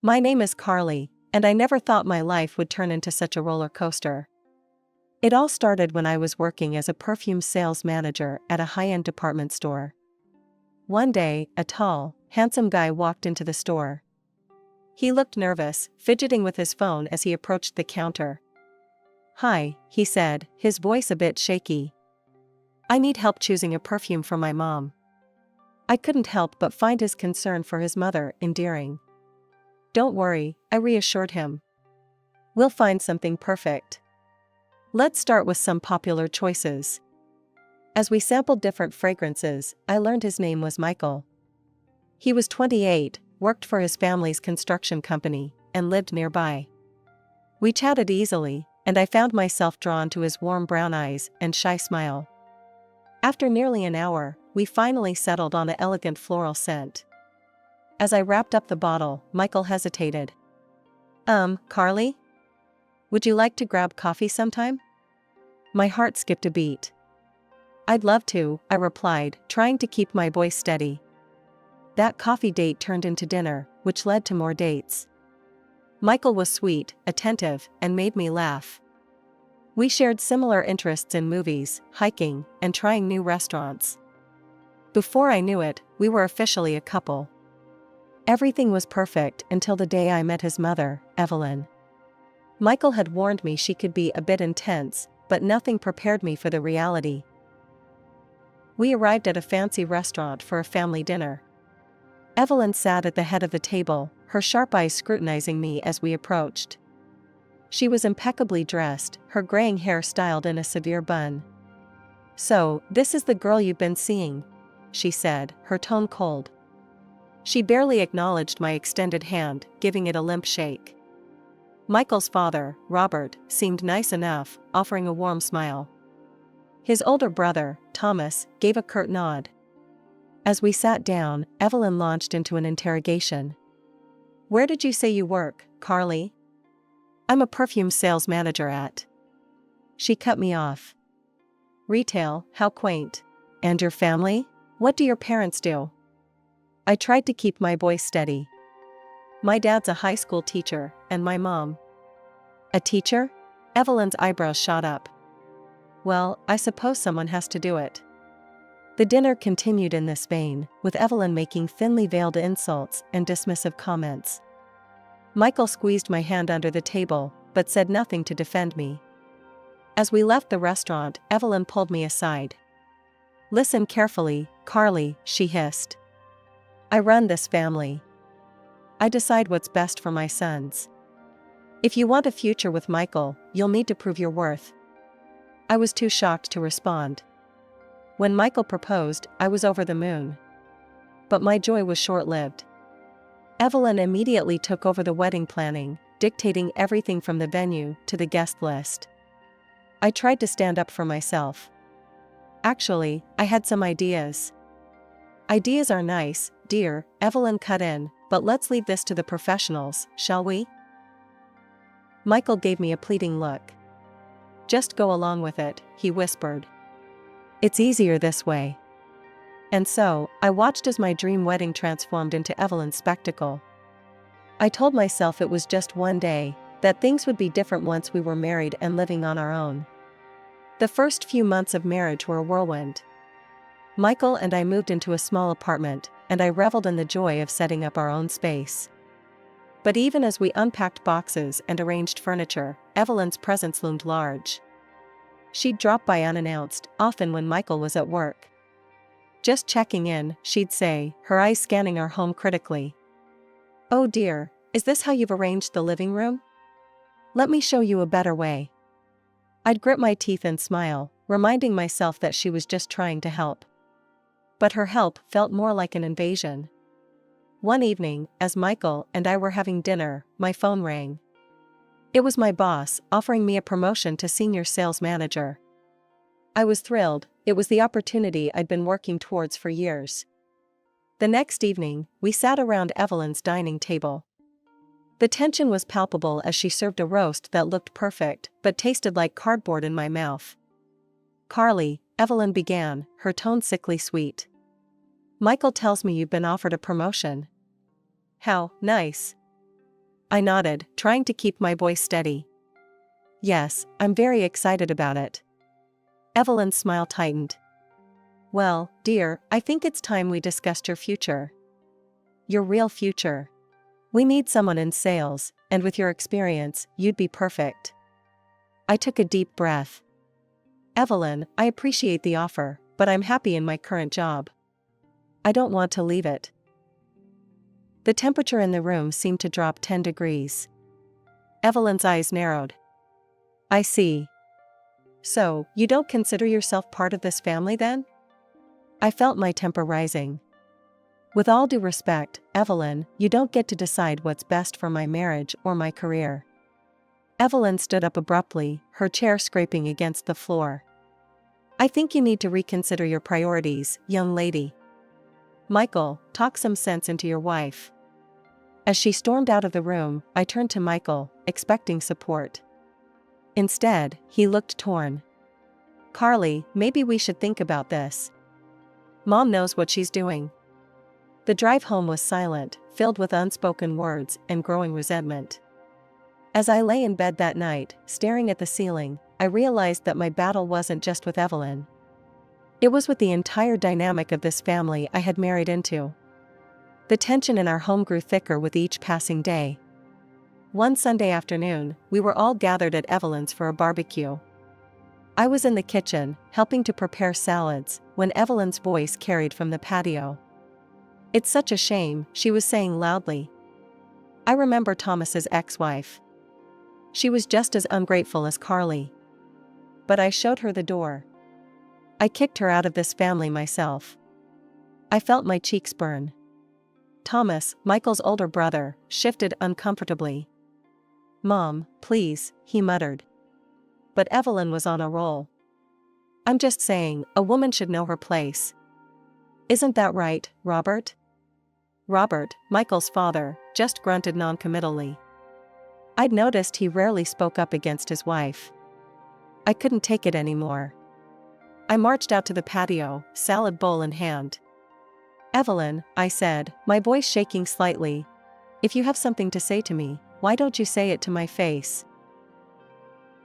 My name is Carly, and I never thought my life would turn into such a roller coaster. It all started when I was working as a perfume sales manager at a high-end department store. One day, a tall, handsome guy walked into the store. He looked nervous, fidgeting with his phone as he approached the counter. "Hi," he said, his voice a bit shaky. "I need help choosing a perfume for my mom." I couldn't help but find his concern for his mother endearing. "Don't worry," I reassured him. "We'll find something perfect. Let's start with some popular choices." As we sampled different fragrances, I learned his name was Michael. He was 28, worked for his family's construction company, and lived nearby. We chatted easily, and I found myself drawn to his warm brown eyes and shy smile. After nearly an hour, we finally settled on an elegant floral scent. As I wrapped up the bottle, Michael hesitated. Carly? Would you like to grab coffee sometime?" My heart skipped a beat. "I'd love to," I replied, trying to keep my voice steady. That coffee date turned into dinner, which led to more dates. Michael was sweet, attentive, and made me laugh. We shared similar interests in movies, hiking, and trying new restaurants. Before I knew it, we were officially a couple. Everything was perfect until the day I met his mother, Evelyn. Michael had warned me she could be a bit intense, but nothing prepared me for the reality. We arrived at a fancy restaurant for a family dinner. Evelyn sat at the head of the table, her sharp eyes scrutinizing me as we approached. She was impeccably dressed, her graying hair styled in a severe bun. "So, this is the girl you've been seeing," she said, her tone cold. She barely acknowledged my extended hand, giving it a limp shake. Michael's father, Robert, seemed nice enough, offering a warm smile. His older brother, Thomas, gave a curt nod. As we sat down, Evelyn launched into an interrogation. "Where did you say you work, Carly?" "I'm a perfume sales manager at." She cut me off. "Retail, how quaint. And your family? What do your parents do?" I tried to keep my voice steady. "My dad's a high school teacher, and my mom." "A teacher?" Evelyn's eyebrows shot up. "Well, I suppose someone has to do it." The dinner continued in this vein, with Evelyn making thinly veiled insults and dismissive comments. Michael squeezed my hand under the table, but said nothing to defend me. As we left the restaurant, Evelyn pulled me aside. "Listen carefully, Carly," she hissed. "I run this family. I decide what's best for my sons. If you want a future with Michael, you'll need to prove your worth." I was too shocked to respond. When Michael proposed, I was over the moon. But my joy was short-lived. Evelyn immediately took over the wedding planning, dictating everything from the venue to the guest list. I tried to stand up for myself. "Actually, I had some ideas." "Ideas are nice, dear," Evelyn cut in, "but let's leave this to the professionals, shall we?" Michael gave me a pleading look. "Just go along with it," he whispered. "It's easier this way." And so, I watched as my dream wedding transformed into Evelyn's spectacle. I told myself it was just one day, that things would be different once we were married and living on our own. The first few months of marriage were a whirlwind. Michael and I moved into a small apartment, and I reveled in the joy of setting up our own space. But even as we unpacked boxes and arranged furniture, Evelyn's presence loomed large. She'd drop by unannounced, often when Michael was at work. "Just checking in," she'd say, her eyes scanning our home critically. "Oh dear, is this how you've arranged the living room? Let me show you a better way." I'd grit my teeth and smile, reminding myself that she was just trying to help. But her help felt more like an invasion. One evening, as Michael and I were having dinner, my phone rang. It was my boss, offering me a promotion to senior sales manager. I was thrilled. It was the opportunity I'd been working towards for years. The next evening, we sat around Evelyn's dining table. The tension was palpable as she served a roast that looked perfect, but tasted like cardboard in my mouth. "Carly," Evelyn began, her tone sickly sweet. "Michael tells me you've been offered a promotion." "How nice." I nodded, trying to keep my voice steady. Yes, I'm very excited about it. Evelyn's smile tightened. Well, dear, I think it's time we discussed your future. Your real future. We need someone in sales, and with your experience, you'd be perfect. I took a deep breath. Evelyn, I appreciate the offer, but I'm happy in my current job. I don't want to leave it. The temperature in the room seemed to drop 10 degrees. Evelyn's eyes narrowed. I see. So, you don't consider yourself part of this family then? I felt my temper rising. With all due respect, Evelyn, you don't get to decide what's best for my marriage or my career. Evelyn stood up abruptly, her chair scraping against the floor. I think you need to reconsider your priorities, young lady. Michael, talk some sense into your wife. As she stormed out of the room, I turned to Michael, expecting support. Instead, he looked torn. Carly, maybe we should think about this. Mom knows what she's doing. The drive home was silent, filled with unspoken words and growing resentment. As I lay in bed that night, staring at the ceiling, I realized that my battle wasn't just with Evelyn. It was with the entire dynamic of this family I had married into. The tension in our home grew thicker with each passing day. One Sunday afternoon, we were all gathered at Evelyn's for a barbecue. I was in the kitchen, helping to prepare salads, when Evelyn's voice carried from the patio. It's such a shame, she was saying loudly. I remember Thomas's ex-wife. She was just as ungrateful as Carly. But I showed her the door. I kicked her out of this family myself. I felt my cheeks burn. Thomas, Michael's older brother, shifted uncomfortably. Mom, please, he muttered. But Evelyn was on a roll. I'm just saying, a woman should know her place. Isn't that right, Robert? Robert, Michael's father, just grunted noncommittally. I'd noticed he rarely spoke up against his wife. I couldn't take it anymore. I marched out to the patio, salad bowl in hand. Evelyn, I said, my voice shaking slightly, if you have something to say to me, why don't you say it to my face?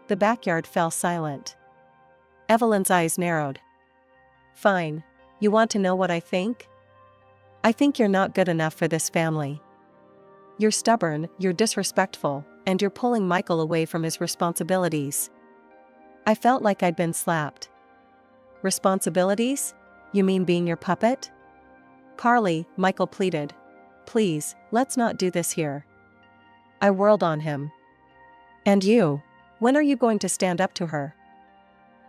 The backyard fell silent. Evelyn's eyes narrowed. Fine. You want to know what I think? I think you're not good enough for this family. You're stubborn, you're disrespectful, and you're pulling Michael away from his responsibilities. I felt like I'd been slapped. Responsibilities? You mean being your puppet? Carly, Michael pleaded. Please, let's not do this here. I whirled on him. And you? When are you going to stand up to her?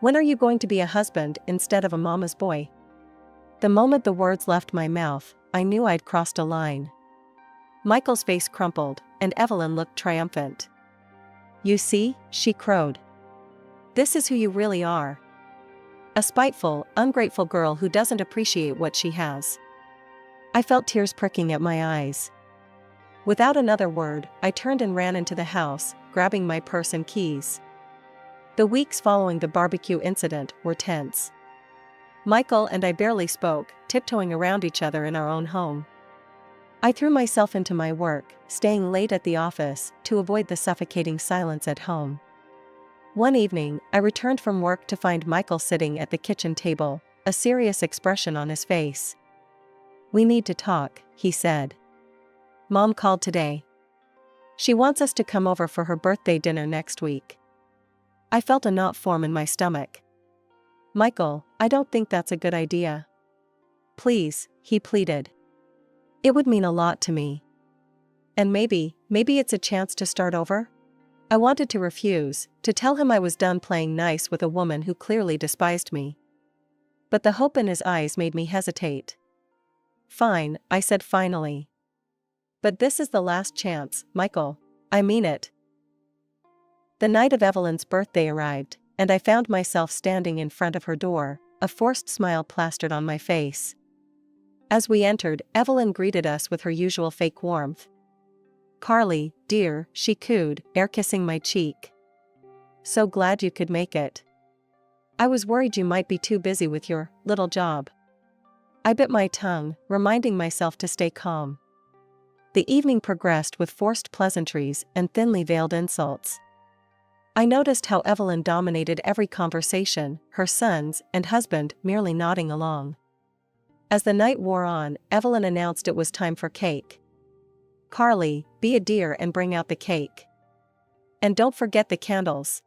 When are you going to be a husband instead of a mama's boy? The moment the words left my mouth, I knew I'd crossed a line. Michael's face crumpled, and Evelyn looked triumphant. You see, she crowed. This is who you really are. A spiteful, ungrateful girl who doesn't appreciate what she has. I felt tears pricking at my eyes. Without another word, I turned and ran into the house, grabbing my purse and keys. The weeks following the barbecue incident were tense. Michael and I barely spoke, tiptoeing around each other in our own home. I threw myself into my work, staying late at the office to avoid the suffocating silence at home. One evening, I returned from work to find Michael sitting at the kitchen table, a serious expression on his face. We need to talk, he said. Mom called today. She wants us to come over for her birthday dinner next week. I felt a knot form in my stomach. Michael, I don't think that's a good idea. Please, he pleaded. It would mean a lot to me. And maybe it's a chance to start over? I wanted to refuse, to tell him I was done playing nice with a woman who clearly despised me. But the hope in his eyes made me hesitate. Fine, I said finally. But this is the last chance, Michael. I mean it. The night of Evelyn's birthday arrived, and I found myself standing in front of her door, a forced smile plastered on my face. As we entered, Evelyn greeted us with her usual fake warmth. Carly, dear, she cooed, air-kissing my cheek. So glad you could make it. I was worried you might be too busy with your little job. I bit my tongue, reminding myself to stay calm. The evening progressed with forced pleasantries and thinly veiled insults. I noticed how Evelyn dominated every conversation, her sons and husband merely nodding along. As the night wore on, Evelyn announced it was time for cake. "Carly, be a dear and bring out the cake. And don't forget the candles."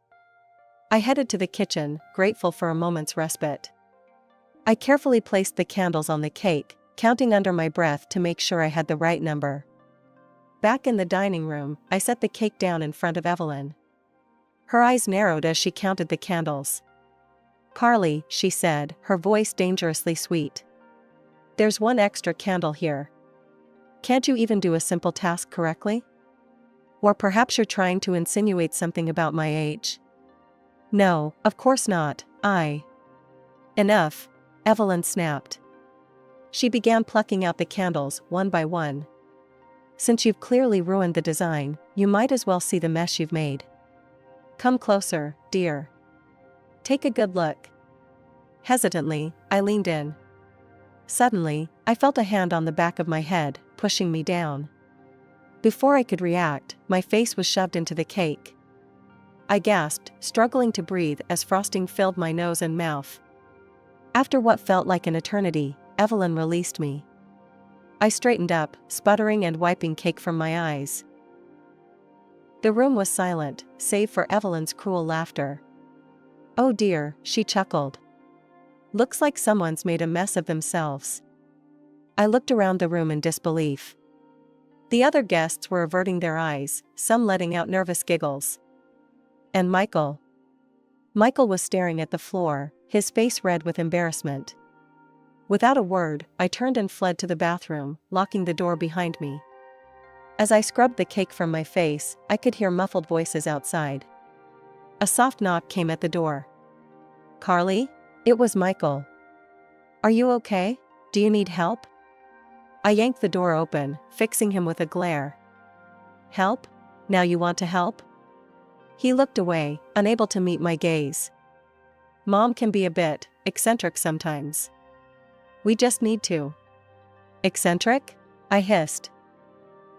I headed to the kitchen, grateful for a moment's respite. I carefully placed the candles on the cake, counting under my breath to make sure I had the right number. Back in the dining room, I set the cake down in front of Evelyn. Her eyes narrowed as she counted the candles. "Carly," she said, her voice dangerously sweet. "There's one extra candle here. Can't you even do a simple task correctly? Or perhaps you're trying to insinuate something about my age?" "No, of course not, Enough," Evelyn snapped. She began plucking out the candles one by one. "Since you've clearly ruined the design, you might as well see the mess you've made. Come closer, dear. Take a good look." Hesitantly, I leaned in. Suddenly, I felt a hand on the back of my head, pushing me down. Before I could react, my face was shoved into the cake. I gasped, struggling to breathe as frosting filled my nose and mouth. After what felt like an eternity, Evelyn released me. I straightened up, sputtering and wiping cake from my eyes. The room was silent, save for Evelyn's cruel laughter. "Oh dear," she chuckled. "Looks like someone's made a mess of themselves." I looked around the room in disbelief. The other guests were averting their eyes, some letting out nervous giggles. And Michael? Michael was staring at the floor, his face red with embarrassment. Without a word, I turned and fled to the bathroom, locking the door behind me. As I scrubbed the cake from my face, I could hear muffled voices outside. A soft knock came at the door. "Carly?" It was Michael. "Are you okay? Do you need help?" I yanked the door open, fixing him with a glare. "Help? Now you want to help?" He looked away, unable to meet my gaze. "Mom can be a bit eccentric sometimes. We just need to." "Eccentric?" I hissed.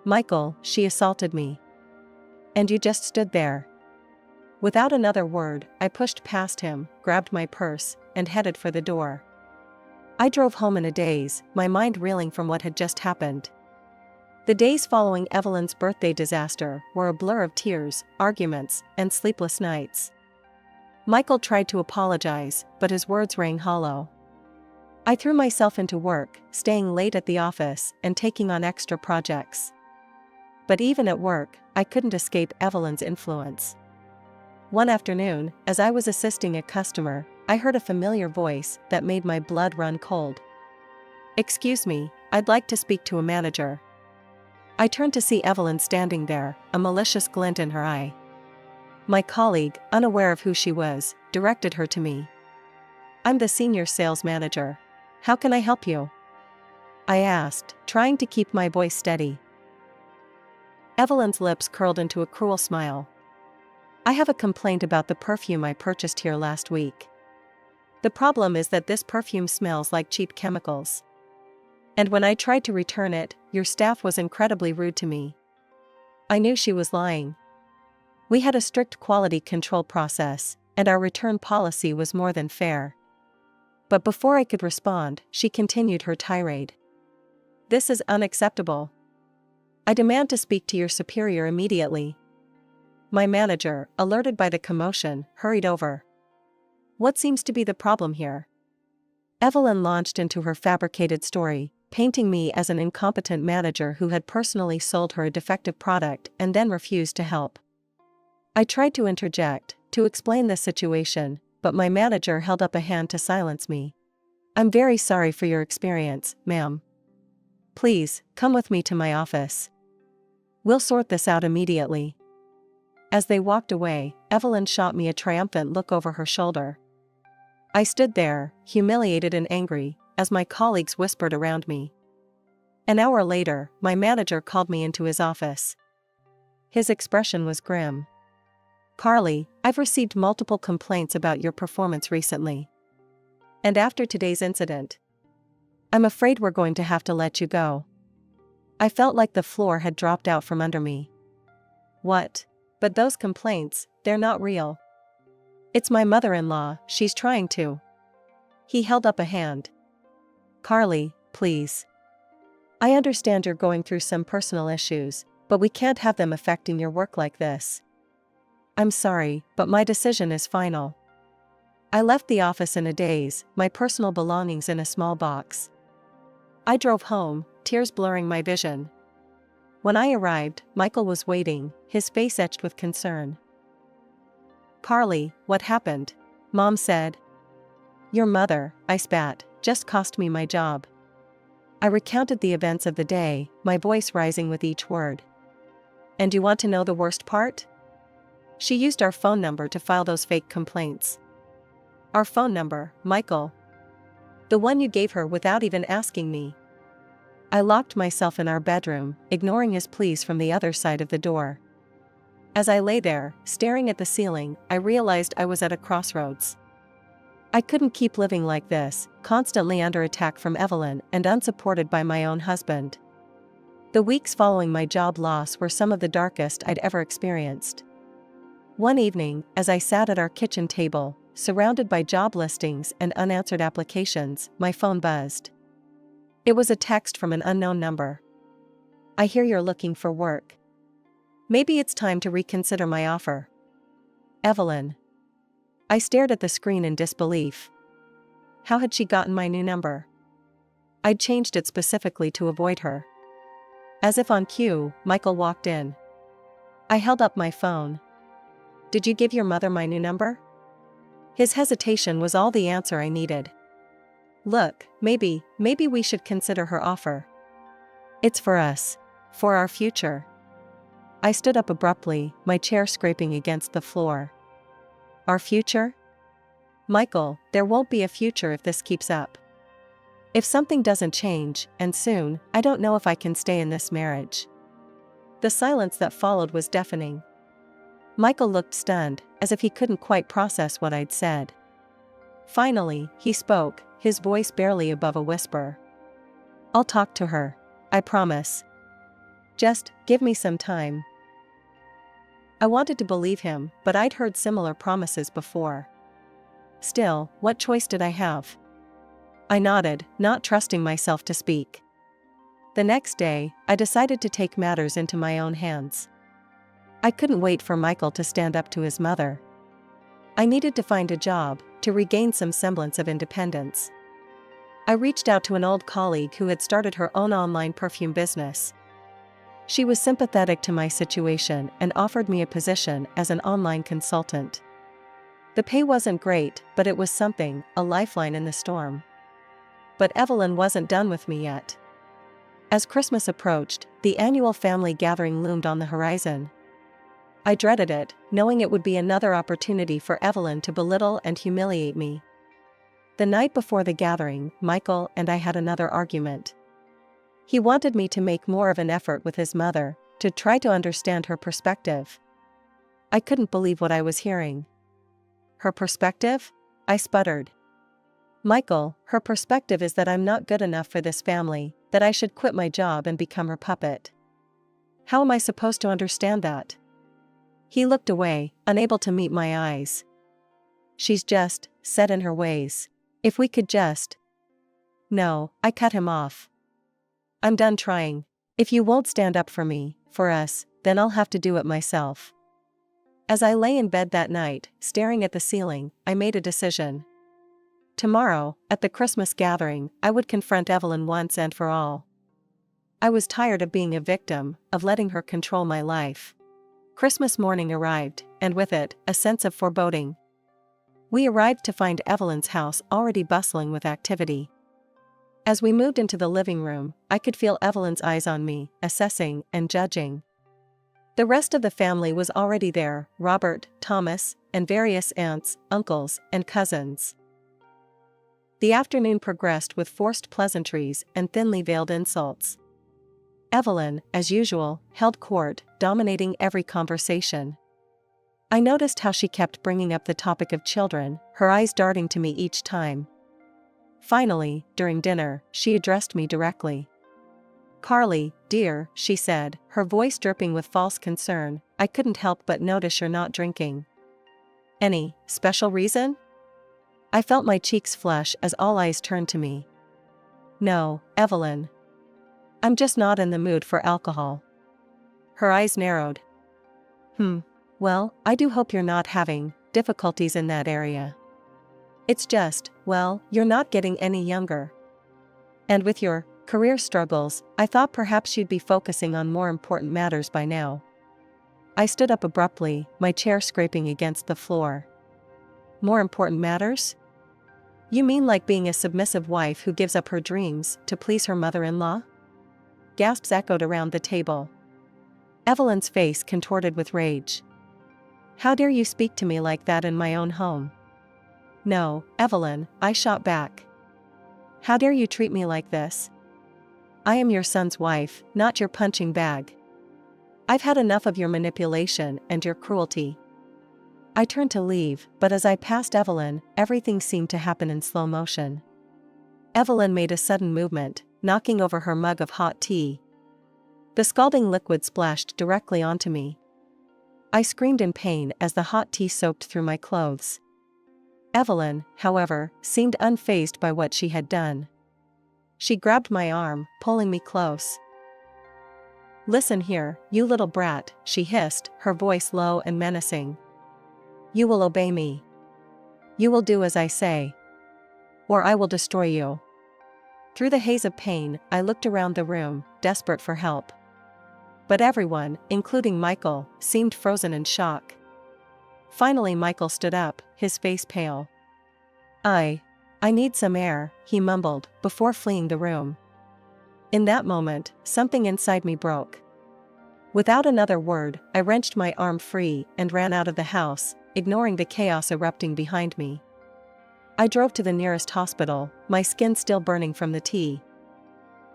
"Michael, she assaulted me. And you just stood there." Without another word, I pushed past him, grabbed my purse, and headed for the door. I drove home in a daze, my mind reeling from what had just happened. The days following Evelyn's birthday disaster were a blur of tears, arguments, and sleepless nights. Michael tried to apologize, but his words rang hollow. I threw myself into work, staying late at the office and taking on extra projects. But even at work, I couldn't escape Evelyn's influence. One afternoon, as I was assisting a customer, I heard a familiar voice that made my blood run cold. "Excuse me, I'd like to speak to a manager." I turned to see Evelyn standing there, a malicious glint in her eye. My colleague, unaware of who she was, directed her to me. "I'm the senior sales manager. How can I help you?" I asked, trying to keep my voice steady. Evelyn's lips curled into a cruel smile. "I have a complaint about the perfume I purchased here last week. The problem is that this perfume smells like cheap chemicals. And when I tried to return it, your staff was incredibly rude to me." I knew she was lying. We had a strict quality control process, and our return policy was more than fair. But before I could respond, she continued her tirade. "This is unacceptable. I demand to speak to your superior immediately." My manager, alerted by the commotion, hurried over. "What seems to be the problem here?" Evelyn launched into her fabricated story, painting me as an incompetent manager who had personally sold her a defective product and then refused to help. I tried to interject, to explain the situation, but my manager held up a hand to silence me. "I'm very sorry for your experience, ma'am. Please, come with me to my office. We'll sort this out immediately." As they walked away, Evelyn shot me a triumphant look over her shoulder. I stood there, humiliated and angry, as my colleagues whispered around me. An hour later, my manager called me into his office. His expression was grim. "Carly, I've received multiple complaints about your performance recently. And after today's incident, I'm afraid we're going to have to let you go." I felt like the floor had dropped out from under me. What? But those complaints, they're not real. It's my mother-in-law, she's trying to. He held up a hand. Carly, please. I understand you're going through some personal issues, but we can't have them affecting your work like this. I'm sorry, but my decision is final. I left the office in a daze, my personal belongings in a small box. I drove home, tears blurring my vision. When I arrived, Michael was waiting, his face etched with concern. Carly, what happened? Mom said. Your mother, I spat, just cost me my job. I recounted the events of the day, my voice rising with each word. And you want to know the worst part? She used our phone number to file those fake complaints. Our phone number, Michael. The one you gave her without even asking me. I locked myself in our bedroom, ignoring his pleas from the other side of the door. As I lay there, staring at the ceiling, I realized I was at a crossroads. I couldn't keep living like this, constantly under attack from Evelyn and unsupported by my own husband. The weeks following my job loss were some of the darkest I'd ever experienced. One evening, as I sat at our kitchen table, surrounded by job listings and unanswered applications, my phone buzzed. It was a text from an unknown number. I hear you're looking for work. Maybe it's time to reconsider my offer. Evelyn. I stared at the screen in disbelief. How had she gotten my new number? I'd changed it specifically to avoid her. As if on cue, Michael walked in. I held up my phone. Did you give your mother my new number? His hesitation was all the answer I needed. Look, maybe we should consider her offer. It's for us. For our future. I stood up abruptly, my chair scraping against the floor. Our future? Michael, there won't be a future if this keeps up. If something doesn't change, and soon, I don't know if I can stay in this marriage. The silence that followed was deafening. Michael looked stunned, as if he couldn't quite process what I'd said. Finally, he spoke, his voice barely above a whisper. I'll talk to her. I promise. Just, give me some time. I wanted to believe him, but I'd heard similar promises before. Still, what choice did I have? I nodded, not trusting myself to speak. The next day, I decided to take matters into my own hands. I couldn't wait for Michael to stand up to his mother. I needed to find a job, to regain some semblance of independence. I reached out to an old colleague who had started her own online perfume business. She was sympathetic to my situation and offered me a position as an online consultant. The pay wasn't great, but it was something, a lifeline in the storm. But Evelyn wasn't done with me yet. As Christmas approached, the annual family gathering loomed on the horizon. I dreaded it, knowing it would be another opportunity for Evelyn to belittle and humiliate me. The night before the gathering, Michael and I had another argument. He wanted me to make more of an effort with his mother, to try to understand her perspective. I couldn't believe what I was hearing. Her perspective? I sputtered. Michael, her perspective is that I'm not good enough for this family, that I should quit my job and become her puppet. How am I supposed to understand that? He looked away, unable to meet my eyes. She's just set in her ways. If we could just... No, I cut him off. I'm done trying. If you won't stand up for me, for us, then I'll have to do it myself. As I lay in bed that night, staring at the ceiling, I made a decision. Tomorrow, at the Christmas gathering, I would confront Evelyn once and for all. I was tired of being a victim, of letting her control my life. Christmas morning arrived, and with it, a sense of foreboding. We arrived to find Evelyn's house already bustling with activity. As we moved into the living room, I could feel Evelyn's eyes on me, assessing and judging. The rest of the family was already there, Robert, Thomas, and various aunts, uncles, and cousins. The afternoon progressed with forced pleasantries and thinly veiled insults. Evelyn, as usual, held court, dominating every conversation. I noticed how she kept bringing up the topic of children, her eyes darting to me each time. Finally, during dinner, she addressed me directly. Carly, dear, she said, her voice dripping with false concern, I couldn't help but notice you're not drinking. Any special reason? I felt my cheeks flush as all eyes turned to me. No, Evelyn. I'm just not in the mood for alcohol. Her eyes narrowed. Well, I do hope you're not having difficulties in that area. It's just, well, you're not getting any younger. And with your career struggles, I thought perhaps you'd be focusing on more important matters by now. I stood up abruptly, my chair scraping against the floor. More important matters? You mean like being a submissive wife who gives up her dreams to please her mother-in-law? Gasps echoed around the table. Evelyn's face contorted with rage. How dare you speak to me like that in my own home? No, Evelyn, I shot back. How dare you treat me like this? I am your son's wife, not your punching bag. I've had enough of your manipulation and your cruelty. I turned to leave, but as I passed Evelyn, everything seemed to happen in slow motion. Evelyn made a sudden movement, knocking over her mug of hot tea. The scalding liquid splashed directly onto me. I screamed in pain as the hot tea soaked through my clothes. Evelyn, however, seemed unfazed by what she had done. She grabbed my arm, pulling me close. Listen here, you little brat, she hissed, her voice low and menacing. You will obey me. You will do as I say. Or I will destroy you. Through the haze of pain, I looked around the room, desperate for help. But everyone, including Michael, seemed frozen in shock. Finally Michael stood up, his face pale. I need some air, he mumbled, before fleeing the room. In that moment, something inside me broke. Without another word, I wrenched my arm free and ran out of the house, ignoring the chaos erupting behind me. I drove to the nearest hospital, my skin still burning from the tea.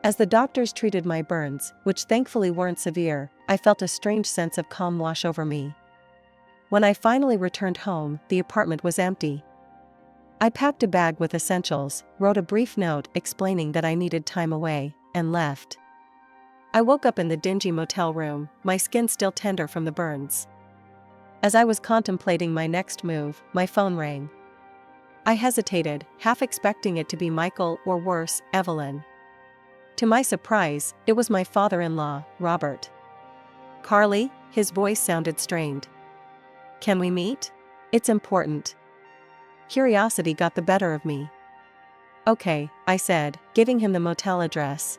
As the doctors treated my burns, which thankfully weren't severe, I felt a strange sense of calm wash over me. When I finally returned home, the apartment was empty. I packed a bag with essentials, wrote a brief note explaining that I needed time away, and left. I woke up in the dingy motel room, my skin still tender from the burns. As I was contemplating my next move, my phone rang. I hesitated, half expecting it to be Michael or worse, Evelyn. To my surprise, it was my father-in-law, Robert. Carly, his voice sounded strained. Can we meet? It's important. Curiosity got the better of me. Okay, I said, giving him the motel address.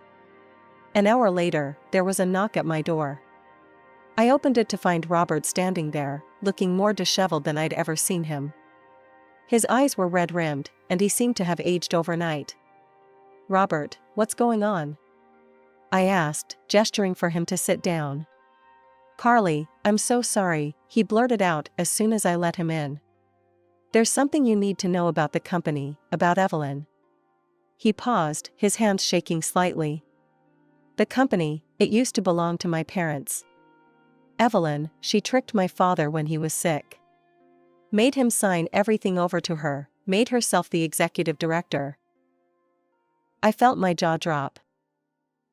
An hour later, there was a knock at my door. I opened it to find Robert standing there, looking more disheveled than I'd ever seen him. His eyes were red-rimmed, and he seemed to have aged overnight. Robert, what's going on? I asked, gesturing for him to sit down. Carly, I'm so sorry, he blurted out as soon as I let him in. There's something you need to know about the company, about Evelyn. He paused, his hands shaking slightly. The company, it used to belong to my parents. Evelyn, she tricked my father when he was sick. Made him sign everything over to her, made herself the executive director. I felt my jaw drop.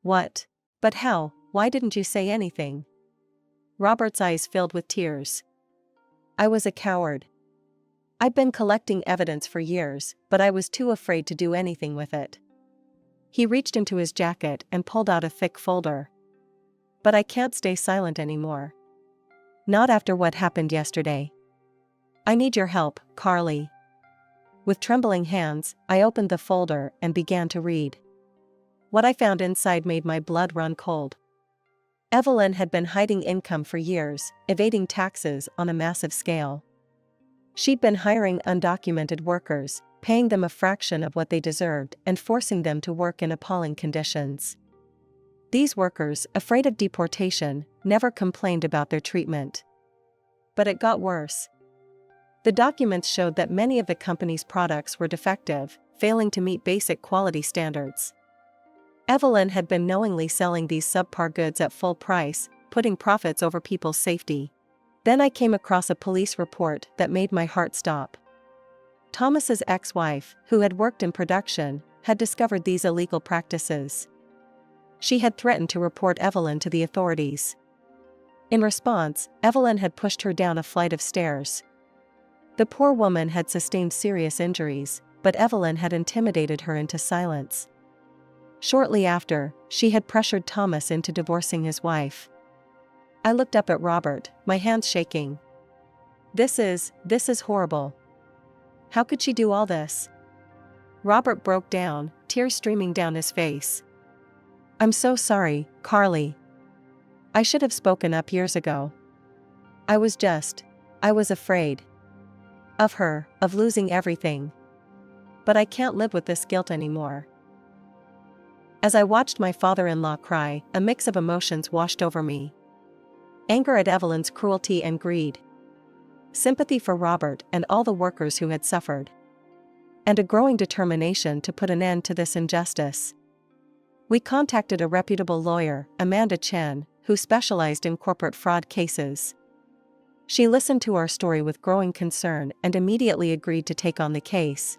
What? But how? Why didn't you say anything? Robert's eyes filled with tears. I was a coward. I'd been collecting evidence for years, but I was too afraid to do anything with it. He reached into his jacket and pulled out a thick folder. But I can't stay silent anymore. Not after what happened yesterday. I need your help, Carly. With trembling hands, I opened the folder and began to read. What I found inside made my blood run cold. Evelyn had been hiding income for years, evading taxes on a massive scale. She'd been hiring undocumented workers, paying them a fraction of what they deserved and forcing them to work in appalling conditions. These workers, afraid of deportation, never complained about their treatment. But it got worse. The documents showed that many of the company's products were defective, failing to meet basic quality standards. Evelyn had been knowingly selling these subpar goods at full price, putting profits over people's safety. Then I came across a police report that made my heart stop. Thomas's ex-wife, who had worked in production, had discovered these illegal practices. She had threatened to report Evelyn to the authorities. In response, Evelyn had pushed her down a flight of stairs. The poor woman had sustained serious injuries, but Evelyn had intimidated her into silence. Shortly after, she had pressured Thomas into divorcing his wife. I looked up at Robert, my hands shaking. This is horrible. How could she do all this? Robert broke down, tears streaming down his face. I'm so sorry, Carly. I should have spoken up years ago. I was afraid. Of her, of losing everything. But I can't live with this guilt anymore. As I watched my father-in-law cry, a mix of emotions washed over me. Anger at Evelyn's cruelty and greed. Sympathy for Robert and all the workers who had suffered. And a growing determination to put an end to this injustice. We contacted a reputable lawyer, Amanda Chen, who specialized in corporate fraud cases. She listened to our story with growing concern and immediately agreed to take on the case.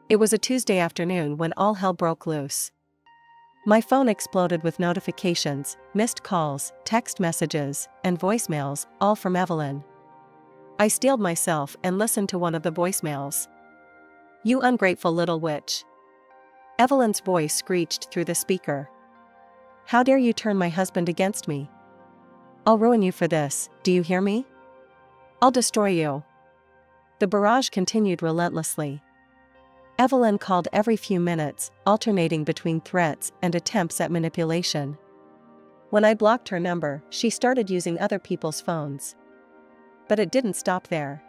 It was a Tuesday afternoon when all hell broke loose. My phone exploded with notifications, missed calls, text messages, and voicemails, all from Evelyn. I steeled myself and listened to one of the voicemails. You ungrateful little witch. Evelyn's voice screeched through the speaker. How dare you turn my husband against me? I'll ruin you for this, do you hear me? I'll destroy you. The barrage continued relentlessly. Evelyn called every few minutes, alternating between threats and attempts at manipulation. When I blocked her number, she started using other people's phones. But it didn't stop there.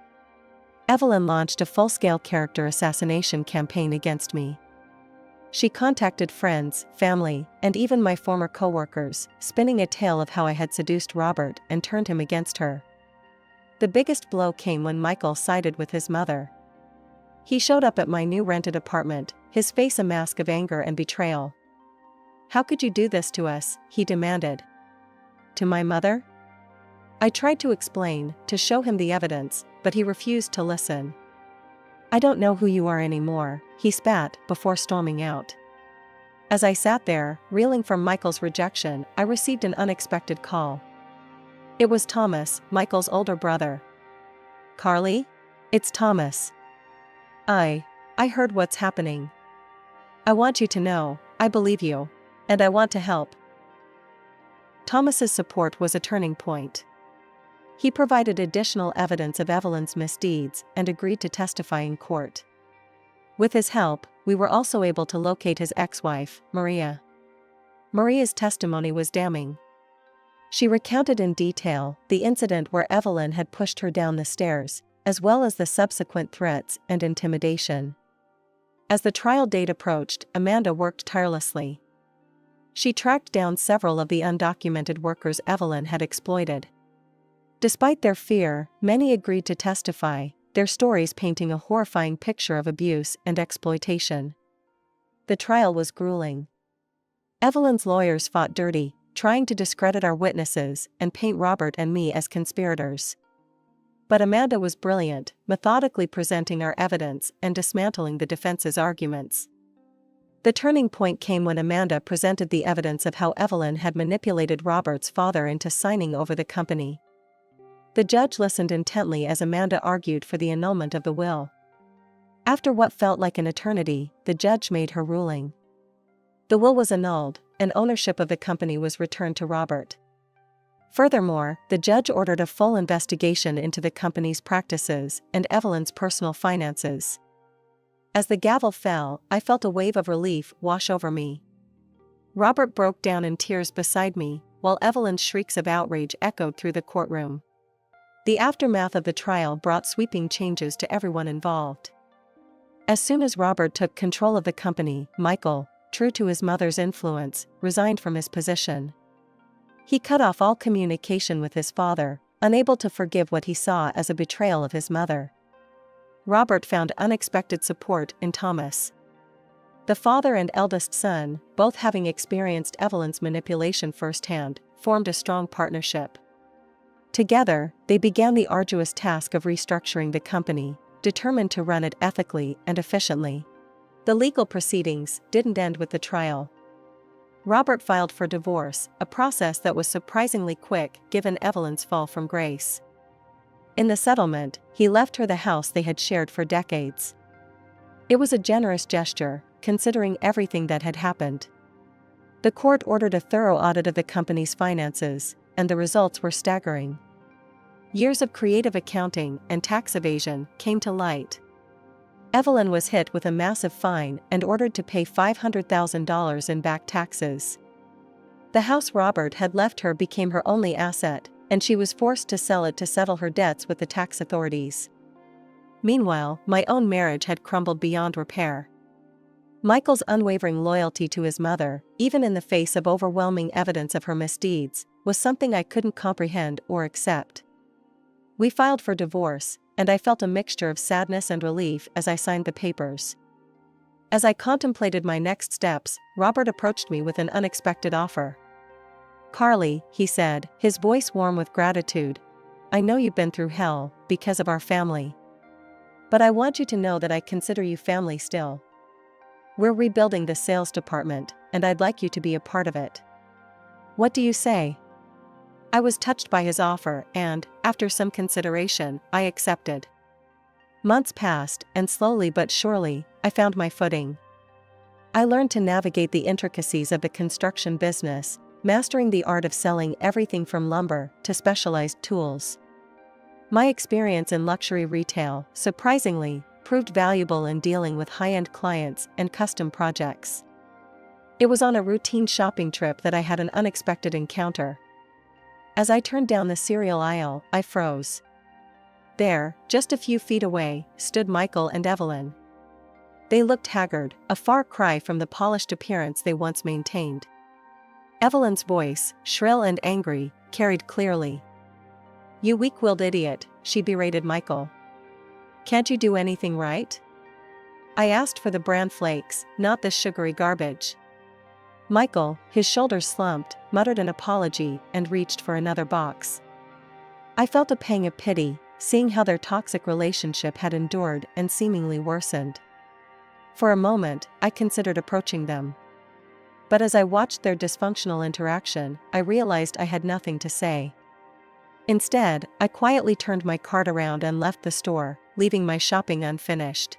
Evelyn launched a full-scale character assassination campaign against me. She contacted friends, family, and even my former co-workers, spinning a tale of how I had seduced Robert and turned him against her. The biggest blow came when Michael sided with his mother. He showed up at my new rented apartment, his face a mask of anger and betrayal. How could you do this to us? He demanded. To my mother? I tried to explain, to show him the evidence, but he refused to listen. I don't know who you are anymore, he spat before storming out. As I sat there, reeling from Michael's rejection, I received an unexpected call. It was Thomas, Michael's older brother. Carly? It's Thomas. I heard what's happening. I want you to know, I believe you. And I want to help. Thomas's support was a turning point. He provided additional evidence of Evelyn's misdeeds and agreed to testify in court. With his help, we were also able to locate his ex-wife, Maria. Maria's testimony was damning. She recounted in detail the incident where Evelyn had pushed her down the stairs, as well as the subsequent threats and intimidation. As the trial date approached, Amanda worked tirelessly. She tracked down several of the undocumented workers Evelyn had exploited. Despite their fear, many agreed to testify, their stories painting a horrifying picture of abuse and exploitation. The trial was grueling. Evelyn's lawyers fought dirty, trying to discredit our witnesses and paint Robert and me as conspirators. But Amanda was brilliant, methodically presenting our evidence and dismantling the defense's arguments. The turning point came when Amanda presented the evidence of how Evelyn had manipulated Robert's father into signing over the company. The judge listened intently as Amanda argued for the annulment of the will. After what felt like an eternity, the judge made her ruling. The will was annulled, and ownership of the company was returned to Robert. Furthermore, the judge ordered a full investigation into the company's practices and Evelyn's personal finances. As the gavel fell, I felt a wave of relief wash over me. Robert broke down in tears beside me, while Evelyn's shrieks of outrage echoed through the courtroom. The aftermath of the trial brought sweeping changes to everyone involved. As soon as Robert took control of the company, Michael, true to his mother's influence, resigned from his position. He cut off all communication with his father, unable to forgive what he saw as a betrayal of his mother. Robert found unexpected support in Thomas. The father and eldest son, both having experienced Evelyn's manipulation firsthand, formed a strong partnership. Together, they began the arduous task of restructuring the company, determined to run it ethically and efficiently. The legal proceedings didn't end with the trial. Robert filed for divorce, a process that was surprisingly quick given Evelyn's fall from grace. In the settlement, he left her the house they had shared for decades. It was a generous gesture, considering everything that had happened. The court ordered a thorough audit of the company's finances, and the results were staggering. Years of creative accounting and tax evasion came to light. Evelyn was hit with a massive fine and ordered to pay $500,000 in back taxes. The house Robert had left her became her only asset, and she was forced to sell it to settle her debts with the tax authorities. Meanwhile, my own marriage had crumbled beyond repair. Michael's unwavering loyalty to his mother, even in the face of overwhelming evidence of her misdeeds, was something I couldn't comprehend or accept. We filed for divorce, and I felt a mixture of sadness and relief as I signed the papers. As I contemplated my next steps, Robert approached me with an unexpected offer. "Carly," he said, his voice warm with gratitude, "I know you've been through hell because of our family. But I want you to know that I consider you family still. We're rebuilding the sales department, and I'd like you to be a part of it. What do you say?" I was touched by his offer and, after some consideration, I accepted. Months passed, and slowly but surely, I found my footing. I learned to navigate the intricacies of the construction business, mastering the art of selling everything from lumber to specialized tools. My experience in luxury retail, surprisingly, proved valuable in dealing with high-end clients and custom projects. It was on a routine shopping trip that I had an unexpected encounter. As I turned down the cereal aisle, I froze. There, just a few feet away, stood Michael and Evelyn. They looked haggard, a far cry from the polished appearance they once maintained. Evelyn's voice, shrill and angry, carried clearly. "You weak-willed idiot," she berated Michael. "Can't you do anything right? I asked for the bran flakes, not this sugary garbage." Michael, his shoulders slumped, muttered an apology and reached for another box. I felt a pang of pity, seeing how their toxic relationship had endured and seemingly worsened. For a moment, I considered approaching them. But as I watched their dysfunctional interaction, I realized I had nothing to say. Instead, I quietly turned my cart around and left the store, leaving my shopping unfinished.